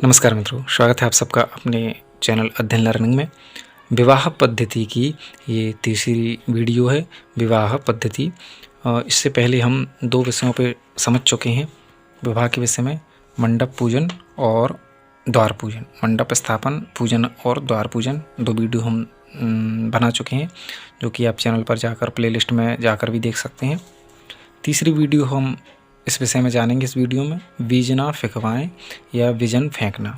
नमस्कार मित्रों, स्वागत है आप सबका अपने चैनल अध्ययन लर्निंग में। विवाह पद्धति की ये तीसरी वीडियो है, विवाह पद्धति। इससे पहले हम दो विषयों पे समझ चुके हैं विवाह के विषय में, मंडप पूजन और द्वार पूजन। मंडप स्थापन, पूजन और द्वार पूजन दो वीडियो हम बना चुके हैं, जो कि आप चैनल पर जाकर प्लेलिस्ट में जाकर भी देख सकते हैं। तीसरी वीडियो हम इस विषय में जानेंगे। इस वीडियो में बीजना फेंकवाएँ या विजन फेंकना।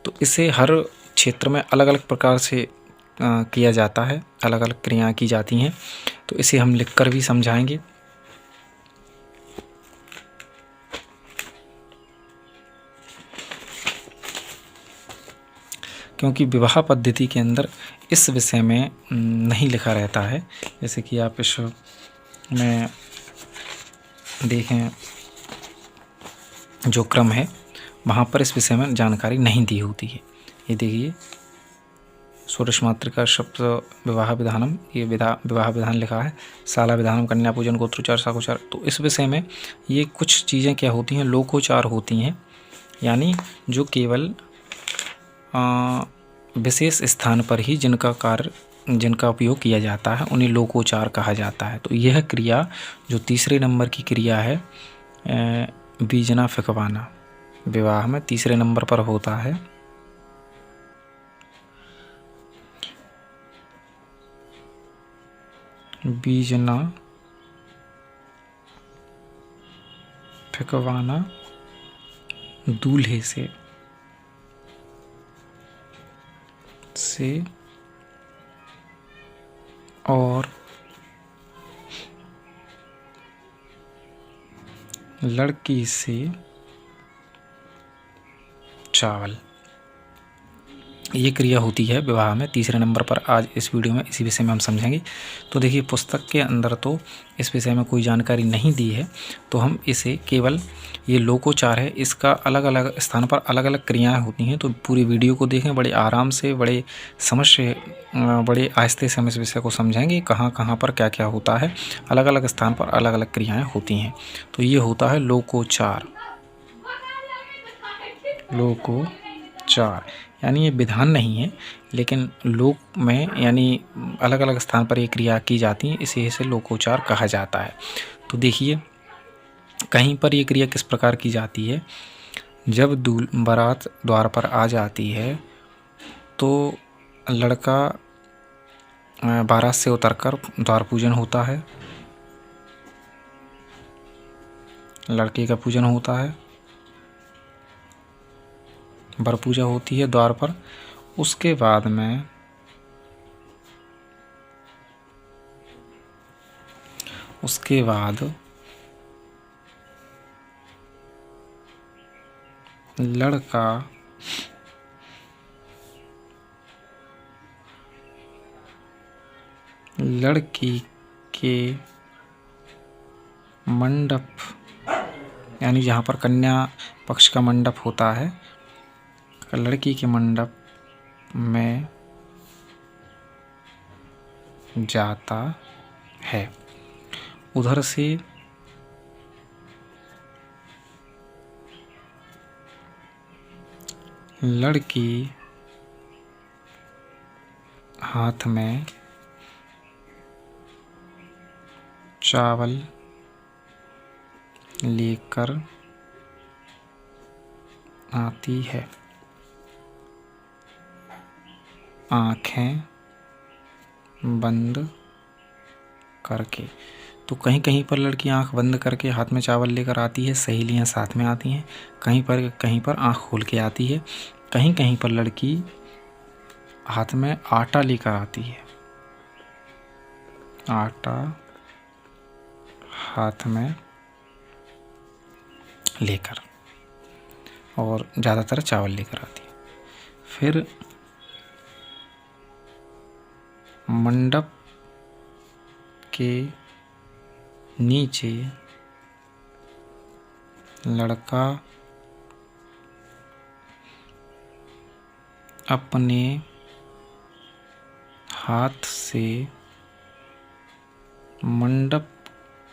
तो इसे हर क्षेत्र में अलग अलग प्रकार से किया जाता है, अलग अलग क्रियाएं की जाती हैं। तो इसे हम लिखकर भी समझाएंगे। क्योंकि विवाह पद्धति के अंदर इस विषय में नहीं लिखा रहता है। जैसे कि आप इस में देखें, जो क्रम है वहाँ पर इस विषय में जानकारी नहीं दी होती है। ये देखिए, षोडश मातृका शब्द विवाह विधानम, ये विवाह विधान लिखा है। शाला विधानम, कन्या पूजन, गोत्रोच्चार, शाखोच्चार। तो इस विषय में ये कुछ चीज़ें क्या होती हैं, लोकोच्चार होती हैं, यानी जो केवल विशेष स्थान पर ही जिनका उपयोग किया जाता है उन्हें लोकोच्चार कहा जाता है। तो यह क्रिया जो तीसरे नंबर की क्रिया है, बीजना फेंकवाना, विवाह में तीसरे नंबर पर होता है। बीजना फेंकवाना दूल्हे से और लड़की से चावल, ये क्रिया होती है विवाह में तीसरे नंबर पर। आज इस वीडियो में इसी विषय में हम समझेंगे। तो देखिए, पुस्तक के अंदर तो इस विषय में कोई जानकारी नहीं दी है, तो हम इसे केवल ये लोकोच्चार है, इसका अलग अलग स्थान पर अलग अलग क्रियाएं होती हैं। तो पूरी वीडियो को देखें, बड़े आराम से, बड़े समझ से, बड़े आहिस्ते से हम इस विषय को समझेंगे, कहाँ कहाँ पर क्या क्या होता है, अलग अलग स्थान पर अलग अलग क्रियाएँ होती हैं। तो ये होता है लोकोच्चार। लोकोच्चार यानी ये विधान नहीं है, लेकिन लोक में यानी अलग अलग स्थान पर ये क्रिया की जाती है, इसे लोकोच्चार कहा जाता है। तो देखिए, कहीं पर ये क्रिया किस प्रकार की जाती है। जब बारात द्वार पर आ जाती है तो लड़का बारात से उतरकर द्वार पूजन होता है, लड़के का पूजन होता है, वर पूजा होती है द्वार पर। उसके बाद में लड़का लड़की के मंडप, यानी जहाँ पर कन्या पक्ष का मंडप होता है, लड़की के मंडप में जाता है। उधर से लड़की हाथ में चावल लेकर आती है, आँखें बंद करके। तो कहीं कहीं पर लड़की आँख बंद करके हाथ में चावल लेकर आती है, सहेलियाँ साथ में आती हैं। कहीं पर आँख खोल के आती है। कहीं कहीं पर लड़की हाथ में आटा लेकर आती है, आटा हाथ में लेकर, और ज़्यादातर चावल लेकर आती है। फिर मंडप के नीचे लड़का अपने हाथ से मंडप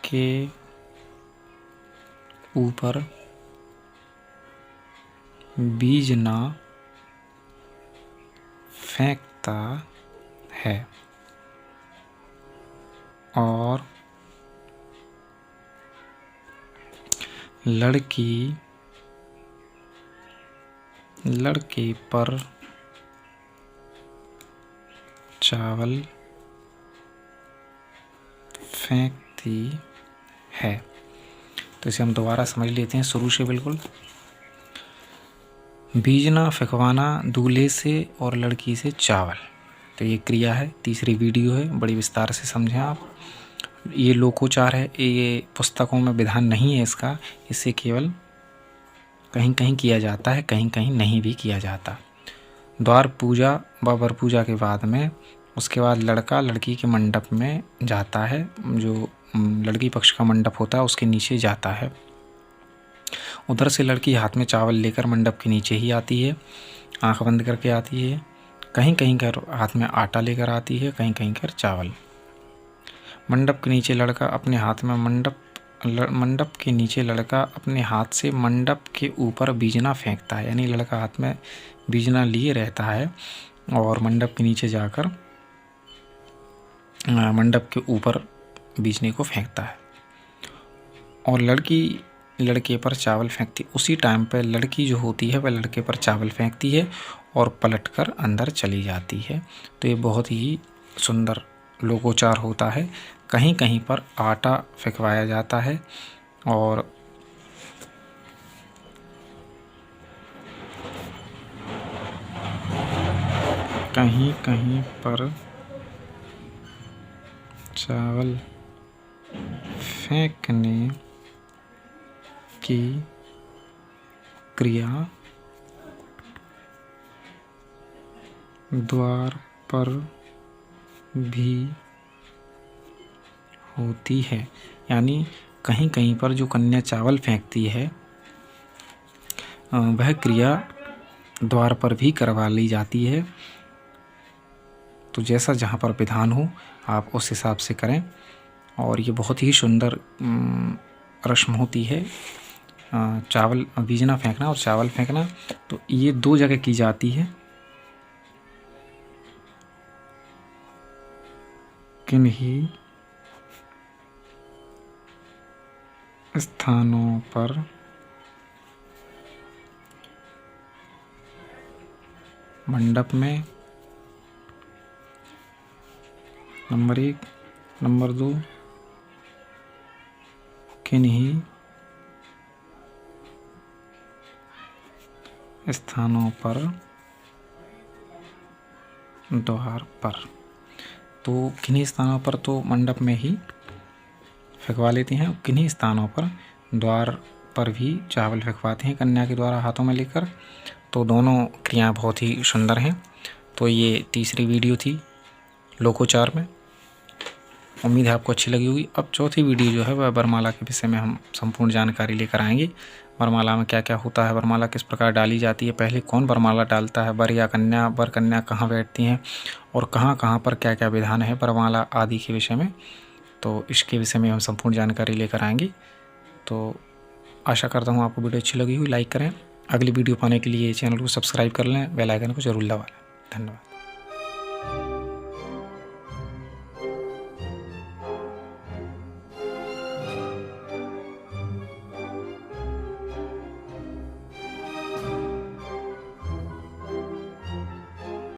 के ऊपर बीज ना फेंकता है और लड़के पर चावल फेंकती है। तो इसे हम दोबारा समझ लेते हैं शुरू से बिल्कुल। बीज ना फेंकवाना दूल्हे से और लड़की से चावल, तो ये क्रिया है, तीसरी वीडियो है, बड़ी विस्तार से समझें आप। ये लोकोचार है, ये पुस्तकों में विधान नहीं है इसका, इसे केवल कहीं कहीं किया जाता है, कहीं कहीं नहीं भी किया जाता। द्वार पूजा व वर पूजा के बाद में उसके बाद लड़का लड़की के मंडप में जाता है, जो लड़की पक्ष का मंडप होता है उसके नीचे जाता है। उधर से लड़की हाथ में चावल लेकर मंडप के नीचे ही आती है, आंख बंद करके आती है। कहीं कहीं कर हाथ में आटा लेकर आती है, कहीं कहीं कर चावल। मंडप के नीचे लड़का अपने हाथ में मंडप के नीचे लड़का अपने हाथ से मंडप के ऊपर बीजना फेंकता है, यानी लड़का हाथ में बीजना लिए रहता है और मंडप के नीचे जाकर मंडप के ऊपर बीजने को फेंकता है। और लड़की लड़के पर चावल फेंकती, उसी टाइम पर लड़की जो होती है वह लड़के पर चावल फेंकती है और पलटकर अंदर चली जाती है। तो ये बहुत ही सुंदर लोकोचार होता है। कहीं कहीं पर आटा फेंकवाया जाता है और कहीं कहीं पर चावल फेंकने की क्रिया द्वार पर भी होती है, यानी कहीं कहीं पर जो कन्या चावल फेंकती है वह क्रिया द्वार पर भी करवा ली जाती है। तो जैसा जहाँ पर विधान हो आप उस हिसाब से करें। और ये बहुत ही सुंदर रस्म होती है, चावल बीजना फेंकना और चावल फेंकना। तो ये दो जगह की जाती है, किन्हीं स्थानों पर मंडप में, नंबर 1, नंबर 2, किन्हीं स्थानों पर द्वार पर। तो किन्हीं स्थानों पर तो मंडप में ही फेंकवा लेते हैं, किन्हीं स्थानों पर द्वार पर भी चावल फेंकवाते हैं कन्या के द्वारा हाथों में लेकर। तो दोनों क्रियाएं बहुत ही सुंदर हैं। तो ये तीसरी वीडियो थी लोकोचार में, उम्मीद है आपको अच्छी लगी होगी। अब चौथी वीडियो जो है वह वरमाला के विषय में हम संपूर्ण जानकारी लेकर आएंगे। वरमाला में क्या क्या होता है, वरमाला किस प्रकार डाली जाती है, पहले कौन वरमाला डालता है, वर या कन्या, वर कन्या कहाँ बैठती हैं और कहाँ कहाँ पर क्या क्या विधान है वरमाला आदि के विषय में। तो इसके विषय में हम संपूर्ण जानकारी लेकर आएंगे। तो आशा करता हूँ आपको वीडियो अच्छी लगी हुई, लाइक करें। अगली वीडियो पाने के लिए चैनल को सब्सक्राइब कर लें, बेल आइकन को जरूर दबा लें। धन्यवाद।